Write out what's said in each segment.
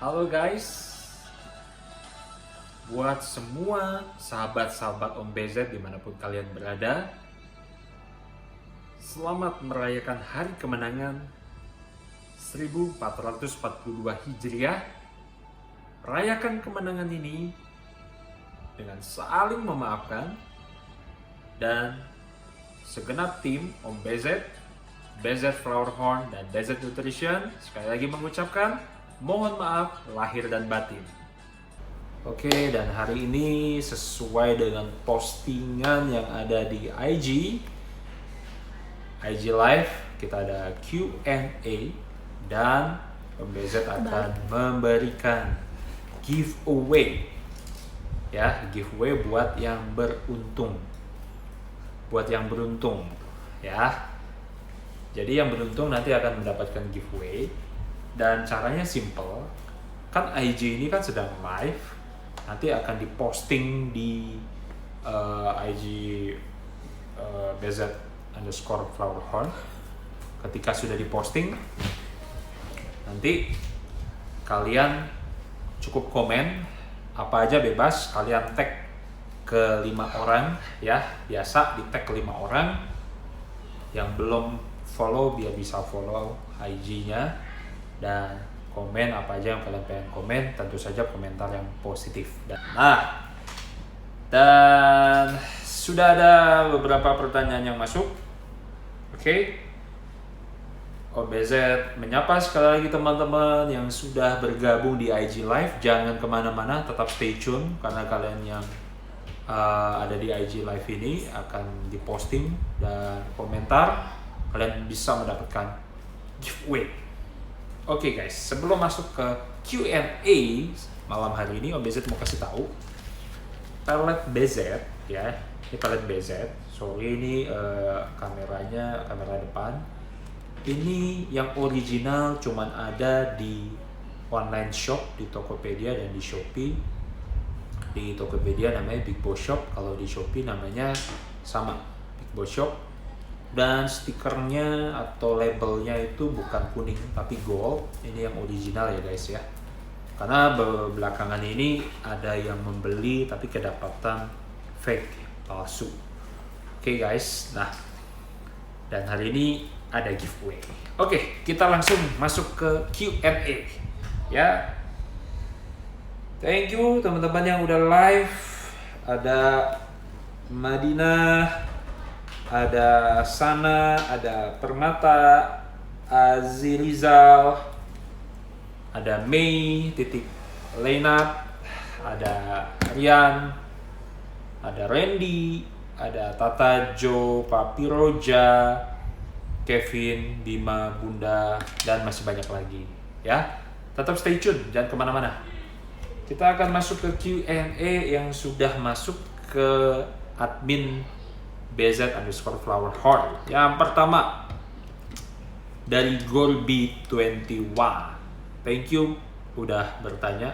Halo guys, buat semua sahabat-sahabat Om BZ dimanapun kalian berada, selamat merayakan Hari Kemenangan 1442 Hijriah. Rayakan kemenangan ini dengan saling memaafkan dan segenap tim Om BZ, BZ Flower Horn, dan BZ Nutrition sekali lagi mengucapkan mohon maaf lahir dan batin. Oke, dan hari ini sesuai dengan postingan yang ada di IG Live, kita ada Q&A dan BZ akan memberikan giveaway. Ya, giveaway buat yang beruntung. Ya. Jadi yang beruntung nanti akan mendapatkan giveaway. Dan caranya simple, kan IG ini kan sedang live, nanti akan diposting di IG BZ_flowerhorn. Ketika sudah diposting, nanti kalian cukup komen apa aja bebas, kalian tag ke 5 orang ya, biasa di tag ke 5 orang. Yang belum follow biar bisa follow IG-nya. Dan komen apa aja yang kalian pengen komen, tentu saja komentar yang positif. Dan sudah ada beberapa pertanyaan yang masuk. Oke. OBZ menyapa sekali lagi teman-teman yang sudah bergabung di IG Live. Jangan kemana-mana, tetap stay tune karena kalian yang ada di IG Live ini akan diposting dan komentar. Kalian bisa mendapatkan giveaway. Oke guys, sebelum masuk ke Q&A malam hari ini, Om BZ mau kasih tahu pelet BZ ya. Ini pelet BZ. Sorry, ini kamera depan. Ini yang original cuman ada di online shop, di Tokopedia dan di Shopee. Di Tokopedia namanya Big Boss Shop, kalau di Shopee namanya sama, Big Boss Shop. Dan stikernya atau labelnya itu bukan kuning tapi gold. Ini yang original ya guys ya, karena belakangan ini ada yang membeli tapi kedapatan fake, palsu. Oke guys, nah dan hari ini ada giveaway. Oke, kita langsung masuk ke Q&A ya. Thank you teman-teman yang udah live. Ada Madinah, ada Sana, ada Permata, Azirizal, ada Mei, Lenat, ada Rian, ada Randy, ada Tata, Jo, Papi Roja, Kevin, Bima, Bunda, dan masih banyak lagi ya. Tetap stay tune, jangan kemana-mana. Kita akan masuk ke Q&A yang sudah masuk ke admin BZ_flowerhorn. Yang pertama dari Gorby21. Thank you udah bertanya.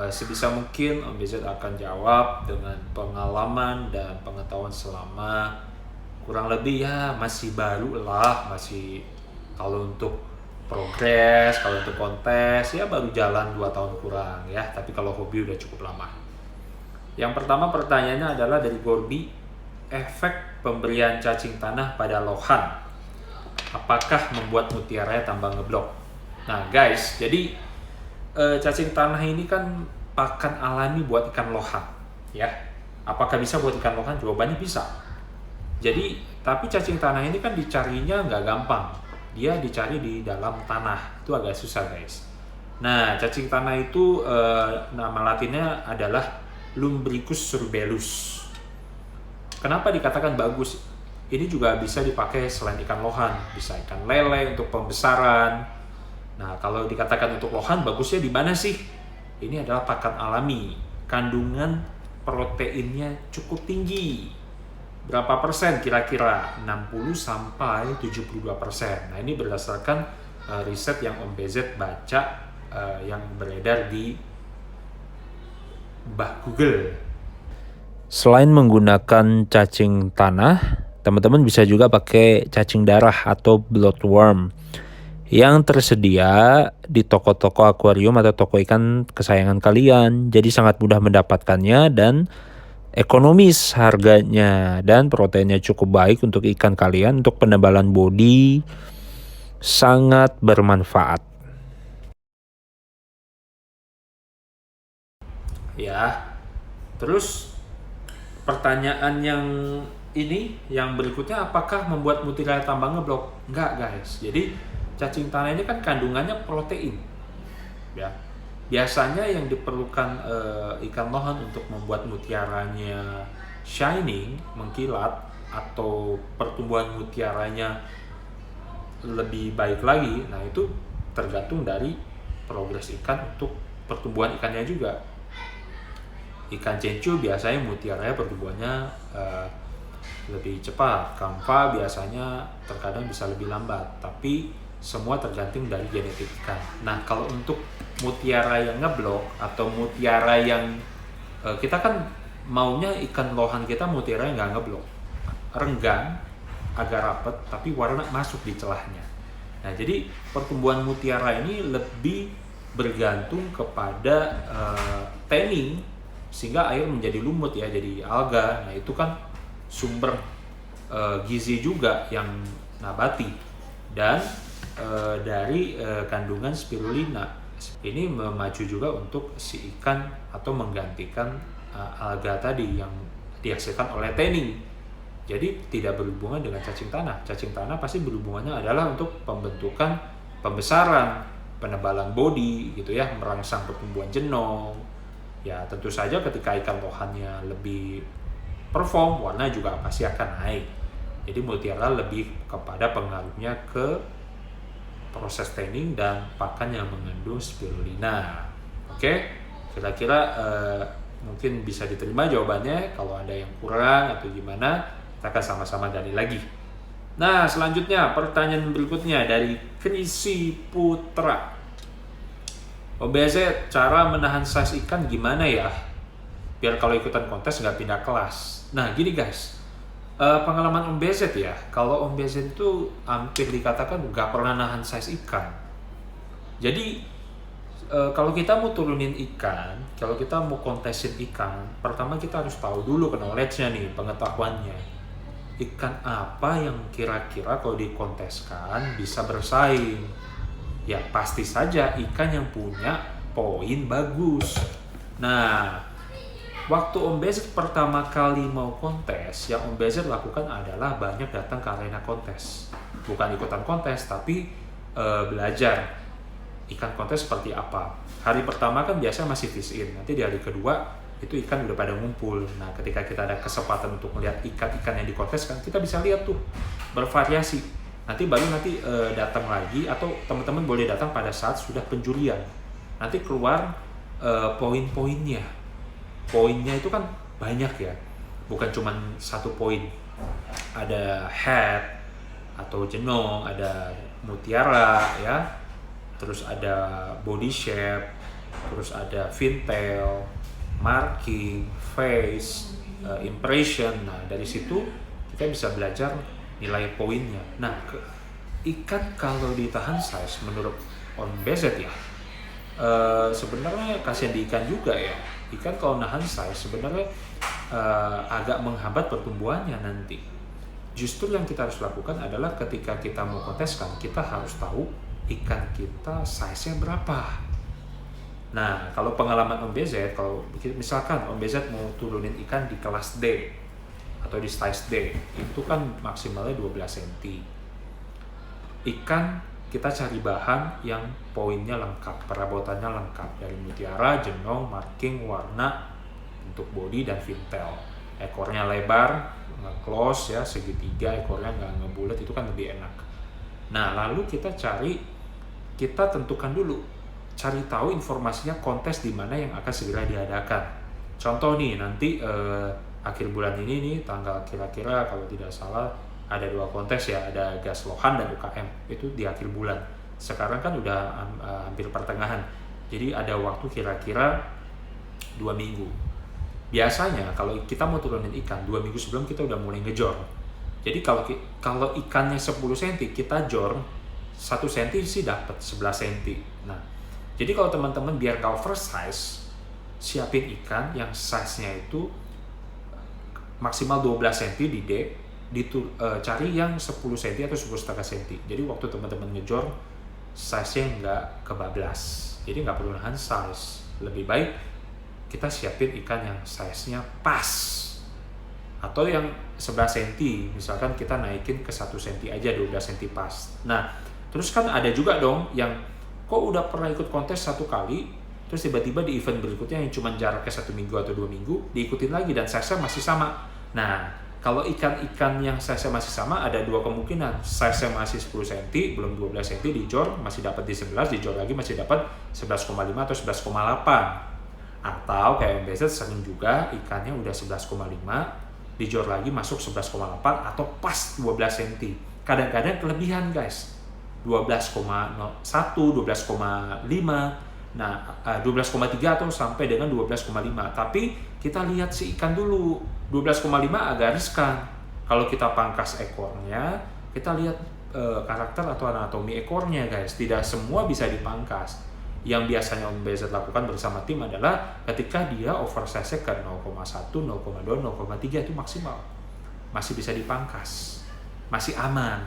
Sebisa mungkin Om BZ akan jawab dengan pengalaman dan pengetahuan selama kurang lebih ya masih baru lah, masih kalau untuk progres, kalau untuk kontes ya baru jalan 2 tahun kurang ya, tapi kalau hobi udah cukup lama. Yang pertama pertanyaannya adalah dari Gorby, efek pemberian cacing tanah pada lohan apakah membuat mutiaranya tambah ngeblok? Nah guys, jadi cacing tanah ini kan pakan alami buat ikan lohan ya. Apakah bisa buat ikan lohan? Jawabannya bisa. Jadi tapi cacing tanah ini kan dicarinya nggak gampang, dia dicari di dalam tanah, itu agak susah guys. Nah cacing tanah itu nama latinnya adalah Lumbricus surbellus. Kenapa dikatakan bagus? Ini juga bisa dipakai selain ikan lohan, bisa ikan lele untuk pembesaran. Nah, kalau dikatakan untuk lohan bagusnya di mana sih? Ini adalah pakan alami, kandungan proteinnya cukup tinggi. Berapa persen kira-kira? 60 sampai 72%. Nah, ini berdasarkan riset yang Om BZ baca yang beredar di Google. Selain menggunakan cacing tanah, teman-teman bisa juga pakai cacing darah atau bloodworm. yang tersedia di toko-toko akuarium atau toko ikan kesayangan kalian. Jadi sangat mudah mendapatkannya dan ekonomis harganya, dan proteinnya cukup baik untuk ikan kalian. Untuk penebalan bodi sangat bermanfaat. Ya, terus pertanyaan yang ini yang berikutnya, apakah membuat mutiara tambang ngeblok? Enggak guys, jadi cacing tanah ini kan kandungannya protein ya. Biasanya yang diperlukan ikan lohan untuk membuat mutiaranya shining, mengkilat, atau pertumbuhan mutiaranya lebih baik lagi, nah itu tergantung dari progres ikan untuk pertumbuhan ikannya juga. Ikan cencu biasanya mutiaranya pertumbuhannya lebih cepat. Kampa biasanya terkadang bisa lebih lambat, tapi semua tergantung dari genetik ikan. Nah, kalau untuk mutiara yang ngeblok atau mutiara yang kita kan maunya ikan lohan kita mutiara yang nggak ngeblok, renggang, agak rapet, tapi warna masuk di celahnya. Nah, jadi pertumbuhan mutiara ini lebih bergantung kepada tanning, sehingga air menjadi lumut ya, jadi alga. Nah, itu kan sumber gizi juga yang nabati, dan dari kandungan spirulina ini memacu juga untuk si ikan atau menggantikan alga tadi yang dihasilkan oleh tanning. Jadi tidak berhubungan dengan cacing tanah. Cacing tanah pasti berhubungannya adalah untuk pembentukan, pembesaran, penebalan bodi gitu ya, merangsang pertumbuhan jenong. Ya tentu saja ketika ikan lohannya lebih perform, warna juga pasti akan naik. Jadi mutiara lebih kepada pengaruhnya ke proses tanning dan pakan yang mengandung spirulina. Oke, kira-kira mungkin bisa diterima jawabannya. Kalau ada yang kurang atau gimana, kita akan sama-sama gali lagi. Nah, selanjutnya pertanyaan berikutnya dari Krisi Putra. OBZ, cara menahan size ikan gimana ya? Biar kalau ikutan kontes nggak pindah kelas. Nah, gini guys, pengalaman Om BZ ya, kalau Om BZ itu hampir dikatakan nggak pernah nahan size ikan. Jadi kalau kita mau turunin ikan, kalau kita mau kontesin ikan, pertama kita harus tahu dulu knowledge-nya nih, pengetahuannya. Ikan apa yang kira-kira kalau dikonteskan bisa bersaing? Ya pasti saja ikan yang punya poin bagus. Nah, waktu Om Bezet pertama kali mau kontes, yang Om Bezet lakukan adalah banyak datang ke arena kontes. Bukan ikutan kontes, tapi belajar ikan kontes seperti apa. Hari pertama kan biasa masih fish in, nanti di hari kedua itu ikan udah pada ngumpul. Nah, ketika kita ada kesempatan untuk melihat ikan-ikan yang dikonteskan, kita bisa lihat tuh bervariasi. Nanti baru datang lagi, atau teman-teman boleh datang pada saat sudah penjurian. Nanti keluar poin-poinnya. Poinnya itu kan banyak ya, bukan cuma satu poin. Ada head atau jenong, ada mutiara ya, terus ada body shape, terus ada fin tail, marking, face, impression. Nah, dari situ kita bisa belajar nilai poinnya. Nah, ikan kalau ditahan size menurut Om Bezet ya, sebenarnya kasihan di ikan juga ya. Ikan kalau nahan size sebenarnya agak menghambat pertumbuhannya nanti. Justru yang kita harus lakukan adalah ketika kita mau konteskan, kita harus tahu ikan kita size-nya berapa. Nah, kalau pengalaman Om BZ, kalau misalkan Om BZ mau turunin ikan di kelas D atau di size D, itu kan maksimalnya 12 cm. Ikan kita cari bahan yang poinnya lengkap, perabotannya lengkap, dari mutiara, jenong, marking, warna, bentuk body, dan fin tail. Ekornya lebar, nge-close ya, segitiga, ekornya nggak ngebulet, itu kan lebih enak. Nah, lalu kita tentukan dulu, cari tahu informasinya kontes di mana yang akan segera diadakan. Contoh nih, nanti akhir bulan ini nih, tanggal kira-kira kalau tidak salah ada 2 kontes ya, ada gas lohan dan UKM, itu di akhir bulan. Sekarang kan udah hampir pertengahan, jadi ada waktu kira-kira 2 minggu. Biasanya kalau kita mau turunin ikan 2 minggu sebelum, kita udah mulai ngejor. Jadi kalau ikannya 10 cm, kita jor 1 cm sih dapat 11 cm. Nah, jadi kalau teman-teman biar gak oversize, siapin ikan yang size-nya itu maksimal 12 cm di D, cari yang 10 cm atau 10,5 cm. Jadi waktu teman-teman ngejor, size-nya nggak kebablas. Jadi nggak perlu nahan size. Lebih baik kita siapin ikan yang size-nya pas. Atau yang 11 cm, misalkan kita naikin ke 1 cm aja, 12 cm pas. Nah, terus kan ada juga dong yang kok udah pernah ikut kontes 1 kali, terus tiba-tiba di event berikutnya yang cuma jaraknya 1 minggu atau 2 minggu, diikutin lagi dan size-nya masih sama. Nah, kalau ikan-ikan yang size-nya masih sama, ada 2 kemungkinan. Size-nya masih 10 cm, belum 12 cm, dijor masih dapat di 11, dijor lagi masih dapat 11,5 atau 11,8. Atau kayak MBZ sering juga ikannya udah 11,5, dijor lagi masuk 11,8 atau pas 12 cm. Kadang-kadang kelebihan guys, 12,1, 12,5, nah 12,3 atau sampai dengan 12,5. Tapi kita lihat si ikan dulu, 12,5 agak riskan. Kalau kita pangkas ekornya, kita lihat karakter atau anatomi ekornya guys. Tidak semua bisa dipangkas. Yang biasanya Om BZ lakukan bersama tim adalah ketika dia oversize-nya ke 0,1, 0,2, 0,3 itu maksimal. Masih bisa dipangkas, masih aman.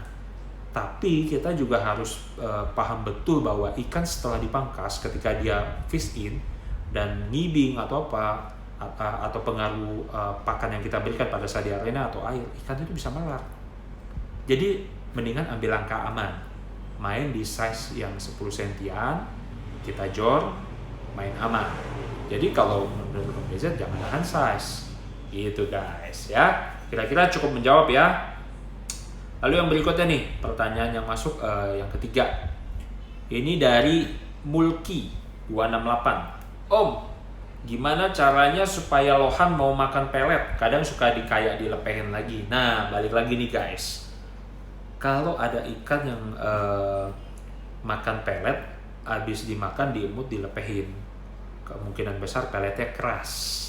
Tapi kita juga harus paham betul bahwa ikan setelah dipangkas ketika dia fish in dan ngibing atau apa, atau pengaruh pakan yang kita berikan pada saat di arena atau air, ikan itu bisa melar. Jadi mendingan ambil langkah aman, main di size yang 10 cm-an, kita jor, main aman. Jadi kalau menurut Om BZ jangan nahan size gitu guys ya. Kira-kira cukup menjawab ya. Lalu yang berikutnya nih, pertanyaan yang masuk yang ketiga. Ini dari Mulki 268. Om, gimana caranya supaya lohan mau makan pelet? Kadang suka dilepehin lagi. Nah, balik lagi nih guys. Kalau ada ikan yang makan pelet, habis dimakan diemut dilepehin, kemungkinan besar peletnya keras.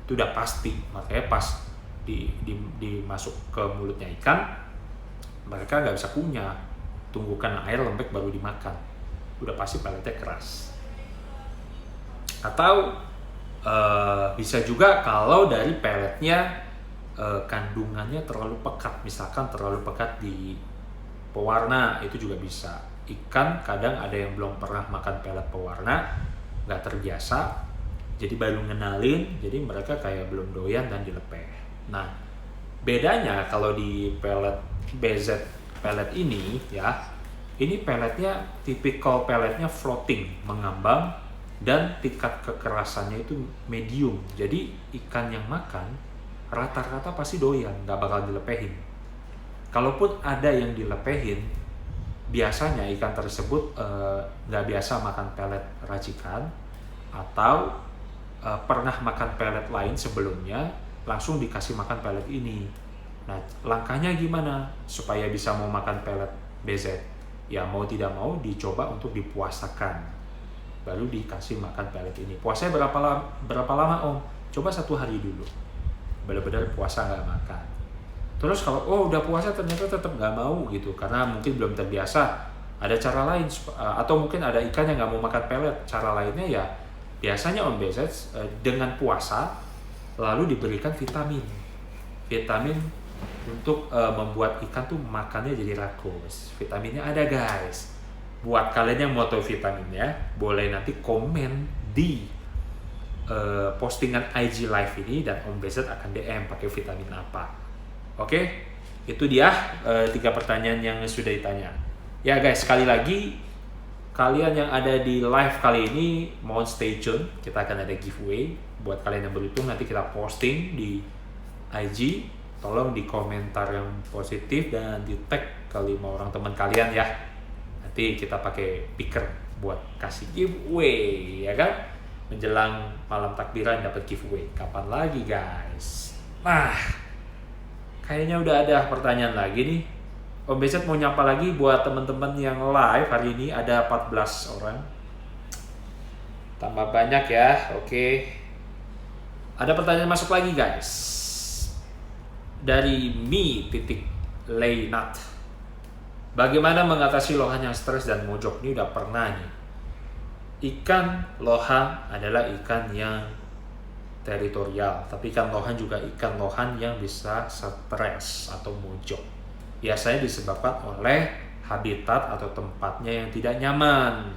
Itu udah pasti. Makanya pas dimasuk ke mulutnya ikan, mereka nggak bisa kunyah, tunggukan air lembek baru dimakan. Udah pasti peletnya keras. Atau bisa juga kalau dari peletnya kandungannya terlalu pekat, misalkan terlalu pekat di pewarna, itu juga bisa. Ikan kadang ada yang belum pernah makan pelet pewarna, nggak terbiasa, jadi baru ngenalin, jadi mereka kayak belum doyan dan dilepeh. Nah, bedanya kalau di pelet BZ pelet ini ya, ini peletnya tipikal peletnya floating, mengambang, dan tingkat kekerasannya itu medium. Jadi ikan yang makan rata-rata pasti doyan, nggak bakal dilepehin. Kalaupun ada yang dilepehin, biasanya ikan tersebut nggak biasa makan pelet racikan atau pernah makan pelet lain sebelumnya, langsung dikasih makan pelet ini. Nah, langkahnya gimana supaya bisa mau makan pelet BZ? Ya mau tidak mau dicoba untuk dipuasakan, baru dikasih makan pelet ini. Puasanya berapa lama Om? Coba 1 hari dulu, benar-benar puasa nggak makan. Terus kalau udah puasa ternyata tetap nggak mau gitu, karena mungkin belum terbiasa, ada cara lain, atau mungkin ada ikan yang nggak mau makan pelet. Cara lainnya ya biasanya Om BZ dengan puasa lalu diberikan vitamin untuk membuat ikan tuh makannya jadi rakus. Vitaminnya ada guys. Buat kalian yang mau tahu vitaminnya, boleh nanti komen di postingan IG live ini dan Om BZ akan DM pakai vitamin apa. Oke, itu dia 3 pertanyaan yang sudah ditanya. Ya guys, sekali lagi kalian yang ada di live kali ini mohon stay tune. Kita akan ada giveaway buat kalian yang beruntung. Nanti kita posting di IG. Tolong di komentar yang positif dan di tag ke 5 orang teman kalian ya. Nanti kita pakai picker buat kasih giveaway ya kan. Menjelang malam takbiran dapat giveaway. Kapan lagi guys? Nah, kayaknya udah ada pertanyaan lagi nih. Om BZ mau nyapa lagi buat teman-teman yang live hari ini, ada 14 orang. Tambah banyak ya, oke. Ada pertanyaan masuk lagi guys. Dari Mi.Leynat. Bagaimana mengatasi lohan yang stres dan mojok? Ini udah pernah nih. Ikan lohan adalah ikan yang teritorial, tapi ikan lohan juga ikan lohan yang bisa stres atau mojok. Biasanya disebabkan oleh habitat atau tempatnya yang tidak nyaman.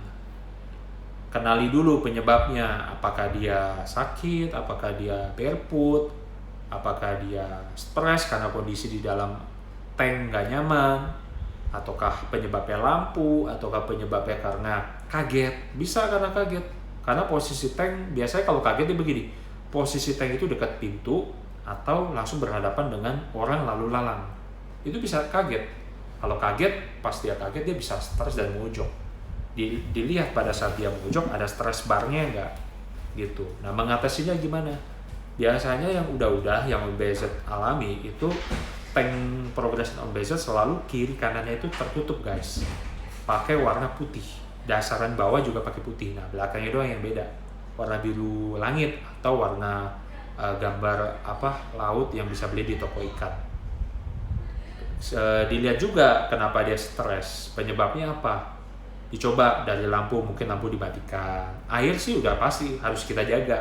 Kenali dulu penyebabnya, apakah dia sakit, apakah dia barefoot, apakah dia stres karena kondisi di dalam tank nggak nyaman, ataukah penyebabnya lampu, ataukah penyebabnya karena kaget. Bisa karena kaget, karena posisi tank biasanya kalau kaget dia begini, posisi tank itu dekat pintu atau langsung berhadapan dengan orang lalu lalang, itu bisa kaget. Kalau kaget, pas dia kaget dia bisa stres dan mojok. Dilihat pada saat dia mojok ada stres barnya enggak gitu. Nah, mengatasinya gimana? Biasanya yang udah yang OBZ alami itu tank progression OBZ selalu kiri kanannya itu tertutup guys, pakai warna putih, dasaran bawah juga pakai putih. Nah, belakangnya doang yang beda, warna biru langit atau warna gambar laut yang bisa beli di toko ikan. Dilihat juga kenapa dia stres, penyebabnya apa, dicoba dari lampu, mungkin lampu dimatikan. Air sih udah pasti harus kita jaga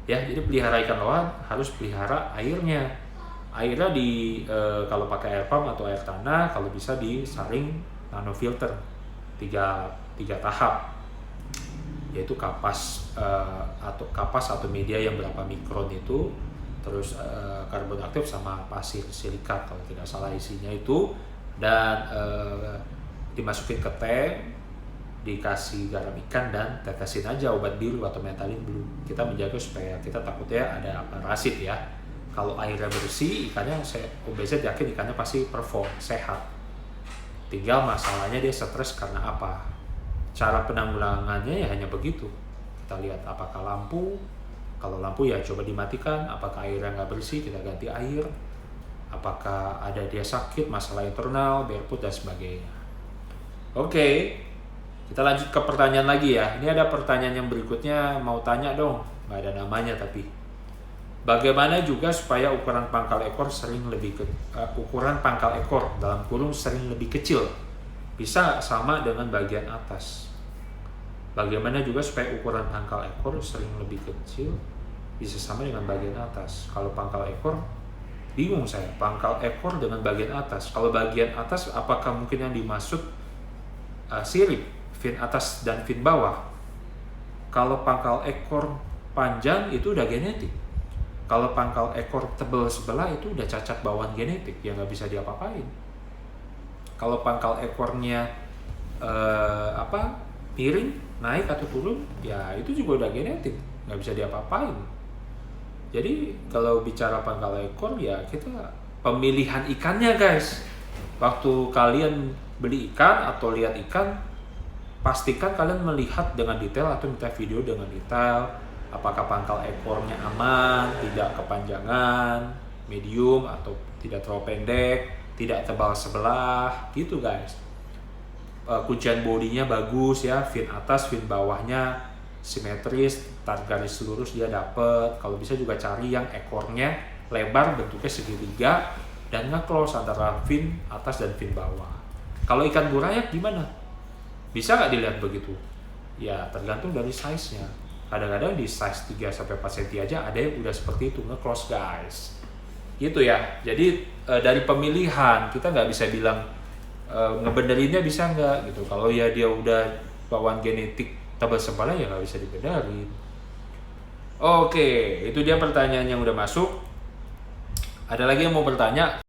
ya, jadi pelihara ikan lohan harus pelihara airnya. Airnya kalau pakai air pump atau air tanah, kalau bisa disaring nano filter 3 tahap, yaitu kapas atau media yang berapa mikron itu, terus karbon aktif sama pasir silikat kalau tidak salah isinya itu, dan dimasukin ke tank, dikasih garam ikan, dan tetesin aja obat biru atau metalin blue. Kita menjaga supaya kita takutnya ada parasit ya. Kalau airnya bersih, ikannya OBZ yakin ikannya pasti perform, sehat. Tinggal masalahnya dia stres karena apa. Cara penanggulangannya ya hanya begitu. Kita lihat apakah lampu, kalau lampu ya coba dimatikan. Apakah airnya nggak bersih, kita ganti air. Apakah ada dia sakit, masalah internal, barefoot dan sebagainya. Oke. Kita lanjut ke pertanyaan lagi ya. Ini ada pertanyaan yang berikutnya, mau tanya dong, nggak ada namanya tapi. Bagaimana juga supaya ukuran pangkal ekor sering lebih kecil, bisa sama dengan bagian atas. Bagaimana juga supaya ukuran pangkal ekor sering lebih kecil, bisa sama dengan bagian atas. Kalau pangkal ekor, bingung saya. Pangkal ekor dengan bagian atas. Kalau bagian atas, apakah mungkin yang dimaksud sirip, fin atas dan fin bawah? Kalau pangkal ekor panjang itu udah genetik. Kalau pangkal ekor tebal sebelah itu udah cacat bawaan genetik yang nggak bisa diapa-apain. Kalau pangkal ekornya miring, naik atau turun, ya itu juga udah genetik, nggak bisa diapa-apain. Jadi kalau bicara pangkal ekor ya kita pemilihan ikannya guys. Waktu kalian beli ikan atau lihat ikan, pastikan kalian melihat dengan detail atau minta video dengan detail. Apakah pangkal ekornya aman, tidak kepanjangan, medium atau tidak terlalu pendek, tidak tebal sebelah, gitu guys. Kuncian bodinya bagus ya, fin atas, fin bawahnya simetris, garis lurus dia dapet. Kalau bisa juga cari yang ekornya lebar, bentuknya segitiga, dan nge-close antara fin atas dan fin bawah. Kalau ikan burayak gimana? Bisa nggak dilihat begitu? Ya tergantung dari size-nya. Kadang-kadang di size 3-4 cm aja ada yang udah seperti itu, nge-close guys. Gitu ya. Jadi dari pemilihan kita nggak bisa bilang ngebenerinnya bisa nggak gitu. Kalau ya dia udah bawaan genetik tebal sebelah ya nggak bisa dibenerin. Oke, itu dia pertanyaan yang udah masuk. Ada lagi yang mau bertanya?